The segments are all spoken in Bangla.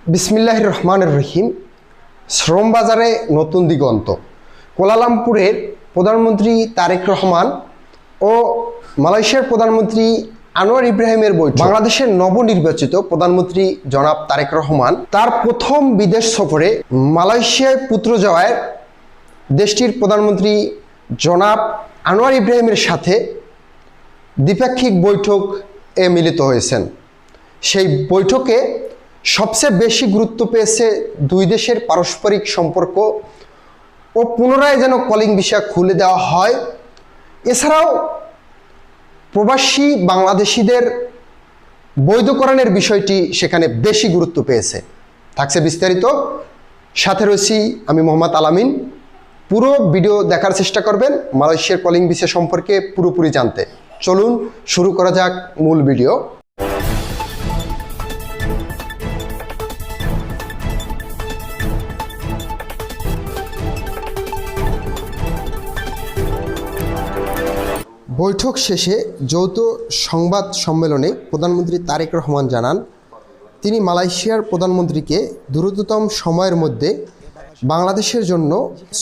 বিসমিল্লাহির রহমানির রহিম। শ্রম বাজারে নতুন দিগন্ত। কুয়ালালামপুরের প্রধানমন্ত্রী তারেক রহমান ও মালয়েশিয়ার প্রধানমন্ত্রী আনোয়ার ইব্রাহিমের বৈঠক। বাংলাদেশের নবনির্বাচিত প্রধানমন্ত্রী জনাব তারেক রহমান তার প্রথম বিদেশ সফরে মালয়েশিয়ায় পুত্র যাওয়ায় দেশটির প্রধানমন্ত্রী জনাব আনোয়ার ইব্রাহিমের সাথে দ্বিপাক্ষিক বৈঠকে মিলিত হয়েছেন। সেই বৈঠকে সবচেয়ে বেশি গুরুত্ব পেয়েছে দুই দেশের পারস্পরিক সম্পর্ক ও পুনরায় যেন কলিং ভিসা খুলে দেওয়া হয়। এছাড়াও প্রবাসী বাংলাদেশিদের বৈধকরণের বিষয়টি সেখানে বেশি গুরুত্ব পেয়েছে। থাকছে বিস্তারিত, সাথে রয়েছি আমি মোহাম্মদ আলামিন। পুরো ভিডিও দেখার চেষ্টা করবেন মালয়েশিয়ার কলিং ভিসা সম্পর্কে পুরোপুরি জানতে। চলুন শুরু করা যাক মূল ভিডিও। বৈঠক শেষে যৌথ সংবাদ সম্মেলনে প্রধানমন্ত্রী তারেক রহমান জানান, তিনি মালয়েশিয়ার প্রধানমন্ত্রীকে দ্রুততম সময়ের মধ্যে বাংলাদেশের জন্য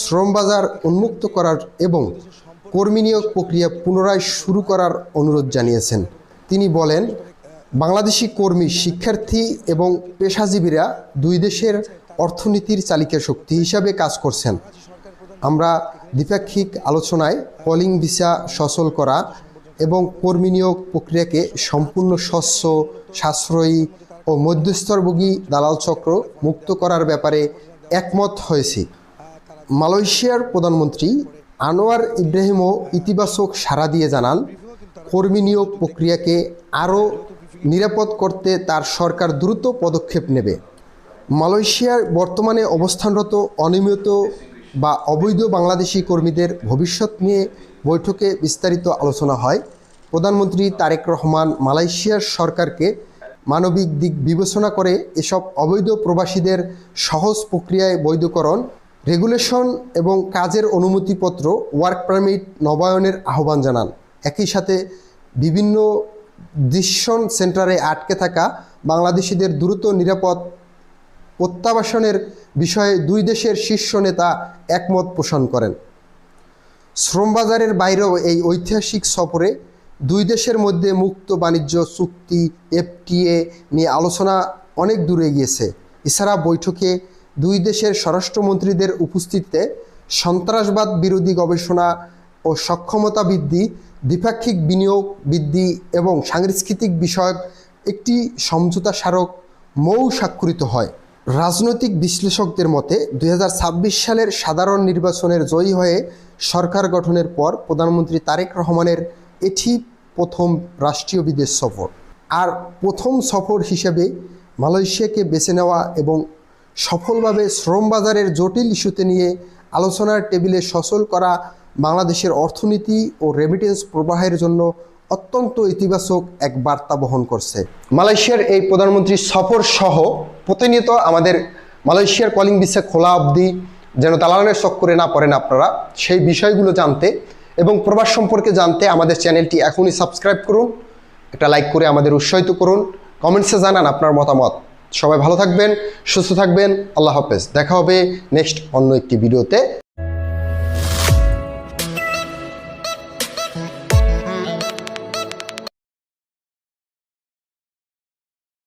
শ্রম বাজার উন্মুক্ত করার এবং কর্মী নিয়োগ প্রক্রিয়া পুনরায় শুরু করার অনুরোধ জানিয়েছেন। তিনি বলেন, বাংলাদেশি কর্মী, শিক্ষার্থী এবং পেশাজীবীরা দুই দেশের অর্থনীতির চালিকা শক্তি হিসাবে কাজ করছেন। আমরা দ্বিপাক্ষিক আলোচনায় কলিং ভিসা সচল করা এবং কর্মী নিয়োগ প্রক্রিয়াকে সম্পূর্ণ স্বচ্ছ, সাশ্রয়ী ও মধ্যস্তরভোগী দালাল চক্র মুক্ত করার ব্যাপারে একমত হয়েছি। মালয়েশিয়ার প্রধানমন্ত্রী আনোয়ার ইব্রাহিমও ইতিবাচক সাড়া দিয়ে জানান, কর্মী নিয়োগ প্রক্রিয়াকে আরও নিরাপদ করতে তার সরকার দ্রুত পদক্ষেপ নেবে। মালয়েশিয়ার বর্তমানে অবস্থানরত অনিয়মিত বা অবৈধ বাংলাদেশি কর্মীদের ভবিষ্যৎ নিয়ে বৈঠকে বিস্তারিত আলোচনা হয়। প্রধানমন্ত্রী তারেক রহমান মালয়েশিয়ার সরকারকে মানবিক দিক বিবেচনা করে এসব অবৈধ প্রবাসীদের সহজ প্রক্রিয়ায় বৈধকরণ, রেগুলেশন এবং কাজের অনুমতিপত্র, ওয়ার্ক পারমিট নবায়নের আহ্বান জানান। একই সাথে বিভিন্ন ডিসিশন সেন্টারে আটকে থাকা বাংলাদেশিদের দ্রুত নিরাপদ প্রত্যাবাসনের বিষয়ে দুই দেশের শীর্ষ নেতা একমত পোষণ করেন। শ্রমবাজারের বাইরেও এই ঐতিহাসিক সফরে দুই দেশের মধ্যে মুক্ত বাণিজ্য চুক্তি FTA নিয়ে আলোচনা অনেক দূরে গিয়েছে। এছাড়া বৈঠকে দুই দেশের স্বরাষ্ট্রমন্ত্রীদের উপস্থিতিতে সন্ত্রাসবাদ বিরোধী গবেষণা ও সক্ষমতা বৃদ্ধি, দ্বিপাক্ষিক বিনিয়োগ বৃদ্ধি এবং সাংস্কৃতিক বিষয়ক একটি সমঝোতা স্মারক মৌ স্বাক্ষরিত হয়। রাজনৈতিক বিশ্লেষকদের মতে 2026 সালের সাধারণ নির্বাচনের জয়ী হয়ে সরকার গঠনের পর প্রধানমন্ত্রী তারেক রহমানের এটি প্রথম রাষ্ট্রীয় বিদেশ সফর। আর প্রথম সফর হিসেবে মালয়েশিয়াকে বেছে নেওয়া এবং সফলভাবে শ্রম বাজারের জটিল ইস্যুতে নিয়ে আলোচনার টেবিলে সচল করা বাংলাদেশের অর্থনীতি ও রেমিটেন্স প্রবাহের জন্য অত্যন্ত ইতিবাচক এক বার্তা বহন করছে। মালয়েশিয়ার এই প্রধানমন্ত্রীর সফর সহ প্রতিনিয়ত আমাদের মালয়েশিয়ার কলিং ভিসা খোলা অবধি যেন দালালের চক্করে না পড়েন আপনারা, সেই বিষয়গুলো জানতে এবং প্রবাস সম্পর্কে জানতে আমাদের চ্যানেলটি এখনই সাবস্ক্রাইব করুন, একটা লাইক করে আমাদের উৎসাহিত করুন, কমেন্টসে জানান আপনার মতামত। সবাই ভালো থাকবেন, সুস্থ থাকবেন। আল্লাহ হাফেজ। দেখা হবে নেক্সট অন্য একটি ভিডিওতে।